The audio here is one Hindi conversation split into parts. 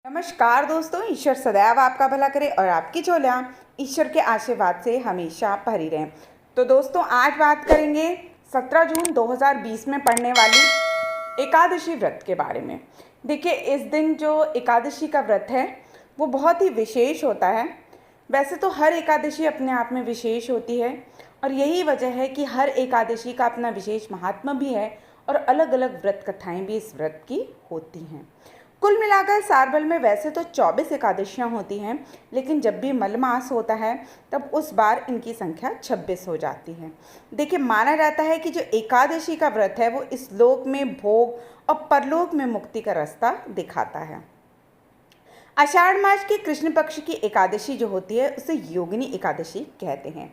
नमस्कार दोस्तों, ईश्वर सदैव आपका भला करे और आपकी झोलियाँ ईश्वर के आशीर्वाद से हमेशा भरी रहें। तो दोस्तों, आज बात करेंगे 17 जून 2020 में पड़ने वाली एकादशी व्रत के बारे में। देखिए, इस दिन जो एकादशी का व्रत है वो बहुत ही विशेष होता है। वैसे तो हर एकादशी अपने आप में विशेष होती है और यही वजह है कि हर एकादशी का अपना विशेष महात्मा भी है और अलग अलग व्रत कथाएँ भी इस व्रत की होती हैं। कुल मिलाकर सारबल में वैसे तो 24 एकादशियाँ होती हैं, लेकिन जब भी मलमास होता है तब उस बार इनकी संख्या 26 हो जाती है। देखिए, माना जाता है कि जो एकादशी का व्रत है वो इस लोक में भोग और परलोक में मुक्ति का रास्ता दिखाता है। आषाढ़ मास की कृष्ण पक्ष की एकादशी जो होती है उसे योगिनी एकादशी कहते हैं।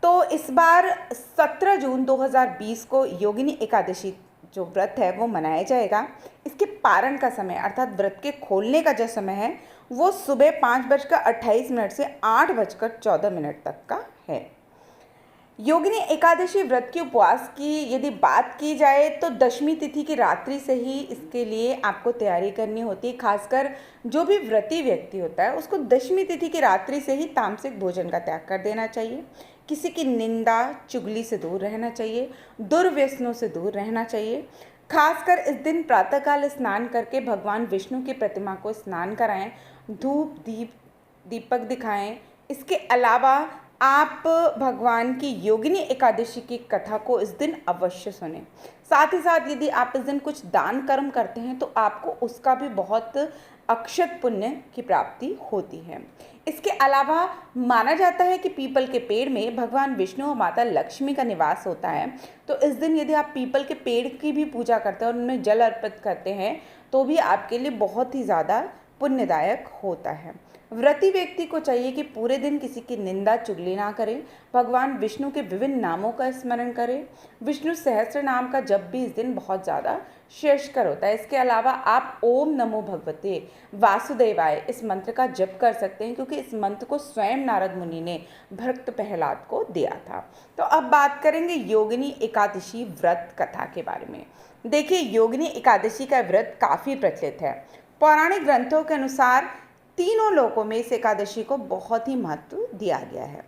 तो इस बार 17 जून 2020 को योगिनी एकादशी जो व्रत है वो मनाया जाएगा। इसके पारण का समय अर्थात व्रत के खोलने का जो समय है वो सुबह 5:28 से 8:14 तक का है। योगिनी एकादशी व्रत के उपवास की यदि बात की जाए तो दशमी तिथि की रात्रि से ही इसके लिए आपको तैयारी करनी होती है। खासकर जो भी व्रती व्यक्ति होता है उसको दशमी तिथि की रात्रि से ही तामसिक भोजन का त्याग कर देना चाहिए। किसी की निंदा चुगली से दूर रहना चाहिए, दुर्व्यसनों से दूर रहना चाहिए। खासकर इस दिन प्रातःकाल स्नान करके भगवान विष्णु की प्रतिमा को स्नान कराएं, धूप दीपक दिखाएं। इसके अलावा आप भगवान की योगिनी एकादशी की कथा को इस दिन अवश्य सुनें। साथ ही साथ यदि आप इस दिन कुछ दान कर्म करते हैं तो आपको उसका भी बहुत अक्षत पुण्य की प्राप्ति होती है। इसके अलावा माना जाता है कि पीपल के पेड़ में भगवान विष्णु और माता लक्ष्मी का निवास होता है। तो इस दिन यदि आप पीपल के पेड़ की भी पूजा करते हैं और उन्हें जल अर्पित करते हैं तो भी आपके लिए बहुत ही ज़्यादा पुण्यदायक होता है। व्रती व्यक्ति को चाहिए कि पूरे दिन किसी की निंदा चुगली ना करें, भगवान विष्णु के विभिन्न नामों का स्मरण करें। विष्णु सहस्त्र नाम का जप भी इस दिन बहुत ज़्यादा श्रेयस्कर होता है। इसके अलावा आप ओम नमो भगवते वासुदेवाय इस मंत्र का जप कर सकते हैं, क्योंकि इस मंत्र को स्वयं नारद मुनि ने भक्त प्रहलाद को दिया था। तो अब बात करेंगे योगिनी एकादशी व्रत कथा के बारे में। देखिए, योगिनी एकादशी का व्रत काफ़ी प्रचलित है। पौराणिक ग्रंथों के अनुसार तीनों लोकों में इस एकादशी को बहुत ही महत्व दिया गया है।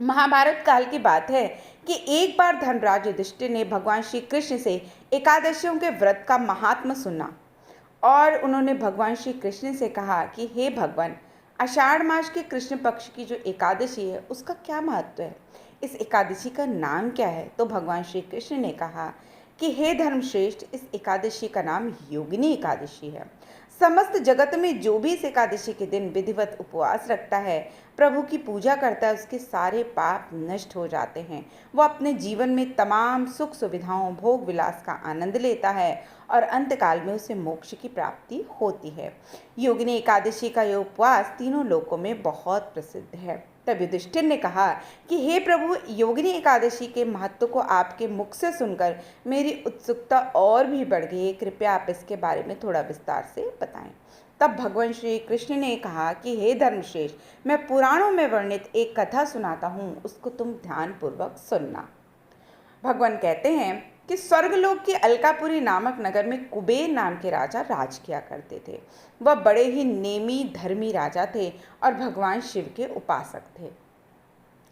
महाभारत काल की बात है कि एक बार धर्मराज युधिष्ठिर ने भगवान श्री कृष्ण से एकादशियों के व्रत का महात्म्य सुना और उन्होंने भगवान श्री कृष्ण से कहा कि हे भगवान, आषाढ़ मास के कृष्ण पक्ष की जो एकादशी है उसका क्या महत्व है, इस एकादशी का नाम क्या है। तो भगवान श्री कृष्ण ने कहा कि हे धर्मश्रेष्ठ, इस एकादशी का नाम योगिनी एकादशी है। समस्त जगत में जो भी इस एकादशी के दिन विधिवत उपवास रखता है, प्रभु की पूजा करता है, उसके सारे पाप नष्ट हो जाते हैं। वो अपने जीवन में तमाम सुख सुविधाओं भोग विलास का आनंद लेता है और अंतकाल में उसे मोक्ष की प्राप्ति होती है। योगिनी एकादशी का यह उपवास तीनों लोकों में बहुत प्रसिद्ध है। तब युधिष्ठिर ने कहा कि हे प्रभु, योगिनी एकादशी के महत्व को आपके मुख से सुनकर मेरी उत्सुकता और भी बढ़ गई है। कृपया आप इसके बारे में थोड़ा विस्तार से बताएं। तब भगवान श्री कृष्ण ने कहा कि हे धर्मश्रेष्ठ, मैं पुराणों में वर्णित एक कथा सुनाता हूँ, उसको तुम ध्यानपूर्वक सुनना। भगवान कहते हैं कि स्वर्गलोक के अलकापुरी नामक नगर में कुबेर नाम के राजा राज किया करते थे। वह बड़े ही नेमी धर्मी राजा थे और भगवान शिव के उपासक थे।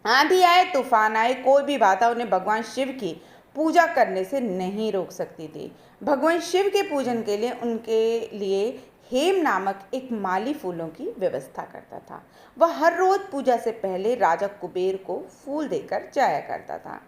आंधी आए तूफान आए, कोई भी बाधा उन्हें भगवान शिव की पूजा करने से नहीं रोक सकती थी। भगवान शिव के पूजन के लिए उनके लिए हेम नामक एक माली फूलों की व्यवस्था करता था। वह हर रोज पूजा से पहले राजा कुबेर को फूल देकर जाया करता था।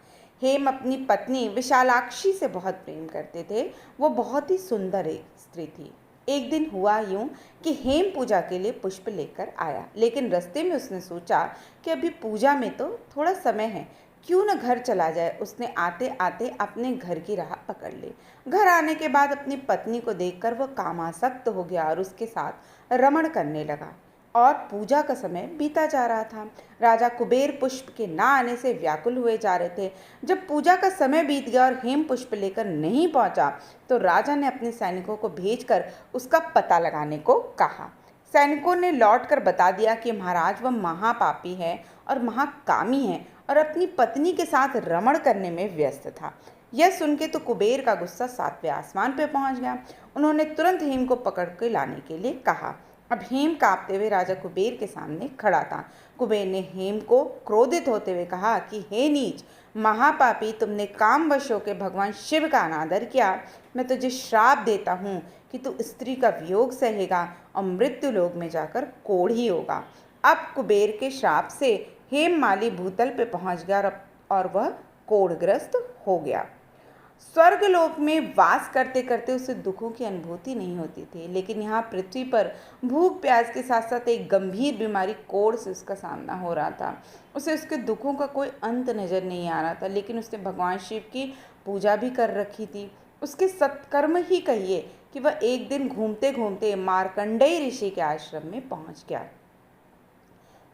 हेम अपनी पत्नी विशालाक्षी से बहुत प्रेम करते थे। वो बहुत ही सुंदर एक स्त्री थी। एक दिन हुआ यूं कि हेम पूजा के लिए पुष्प लेकर आया, लेकिन रास्ते में उसने सोचा कि अभी पूजा में तो थोड़ा समय है, क्यों न घर चला जाए। उसने आते आते अपने घर की राह पकड़ ली। घर आने के बाद अपनी पत्नी को देखकर वह कामासक्त हो गया और उसके साथ रमण करने लगा और पूजा का समय बीता जा रहा था। राजा कुबेर पुष्प के ना आने से व्याकुल हुए जा रहे थे। जब पूजा का समय बीत गया और हेम पुष्प लेकर नहीं पहुंचा तो राजा ने अपने सैनिकों को भेजकर उसका पता लगाने को कहा। सैनिकों ने लौटकर बता दिया कि महाराज, वह महापापी है और महाकामी है और अपनी पत्नी के साथ रमण करने में व्यस्त था। यह सुन के तो कुबेर का गुस्सा 7वें आसमान पे पहुंच गया। उन्होंने तुरंत हेम को पकड़ के लाने के लिए कहा। अब हेम कांपते हुए राजा कुबेर के सामने खड़ा था। कुबेर ने हेम को क्रोधित होते हुए कहा कि हे नीच, महापापी, तुमने कामवश होकर भगवान शिव का अनादर किया। मैं तुझे श्राप देता हूँ कि तू स्त्री का वियोग सहेगा और मृत्यु लोक में जाकर कोढ़ी होगा। अब कुबेर के श्राप से हेम माली भूतल पे पहुंच गया और वह कोढ़ग्रस्त हो गया। स्वर्गलोक में वास करते करते उसे दुखों की अनुभूति नहीं होती थी, लेकिन यहाँ पृथ्वी पर भूख प्यास के साथ साथ एक गंभीर बीमारी कोढ़ से उसका सामना हो रहा था। उसे उसके दुखों का कोई अंत नजर नहीं आ रहा था, लेकिन उसने भगवान शिव की पूजा भी कर रखी थी। उसके सत्कर्म ही कहिए कि वह एक दिन घूमते घूमते मार्कंडेय ऋषि के आश्रम में पहुंच गया।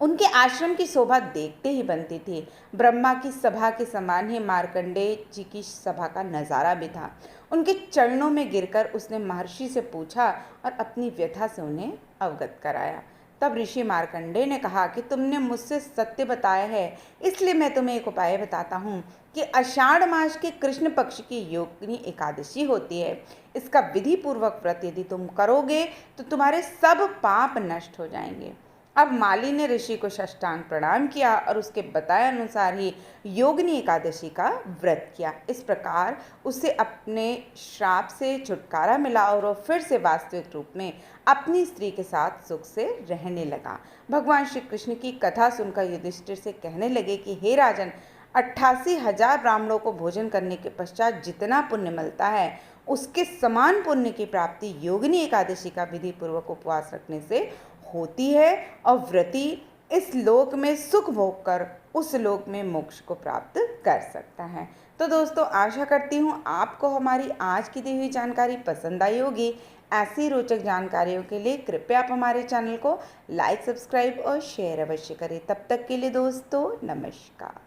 उनके आश्रम की शोभा देखते ही बनती थी। ब्रह्मा की सभा के समान ही मार्कंडेय जी की सभा का नज़ारा भी था। उनके चरणों में गिरकर उसने महर्षि से पूछा और अपनी व्यथा से उन्हें अवगत कराया। तब ऋषि मार्कंडेय ने कहा कि तुमने मुझसे सत्य बताया है, इसलिए मैं तुम्हें एक उपाय बताता हूँ कि आषाढ़ मास के कृष्ण पक्ष की योगिनी एकादशी होती है। इसका विधि पूर्वक व्रत यदि तुम करोगे तो तुम्हारे सब पाप नष्ट हो जाएंगे। अब माली ने ऋषि को साष्टांग प्रणाम किया और उसके बताए अनुसार ही योगिनी एकादशी का व्रत किया। इस प्रकार उसे अपने श्राप से छुटकारा मिला और वह फिर से वास्तविक रूप में अपनी स्त्री के साथ सुख से रहने लगा। भगवान श्री कृष्ण की कथा सुनकर युधिष्ठिर से कहने लगे कि हे राजन, 88,000 ब्राह्मणों को भोजन करने के पश्चात जितना पुण्य मिलता है, उसके समान पुण्य की प्राप्ति योगिनी एकादशी का विधि पूर्वक उपवास रखने से होती है और व्रती इस लोक में सुख भोग कर उस लोक में मोक्ष को प्राप्त कर सकता है। तो दोस्तों, आशा करती हूँ आपको हमारी आज की दी हुई जानकारी पसंद आई होगी। ऐसी रोचक जानकारियों के लिए कृपया आप हमारे चैनल को लाइक, सब्सक्राइब और शेयर अवश्य करें। तब तक के लिए दोस्तों, नमस्कार।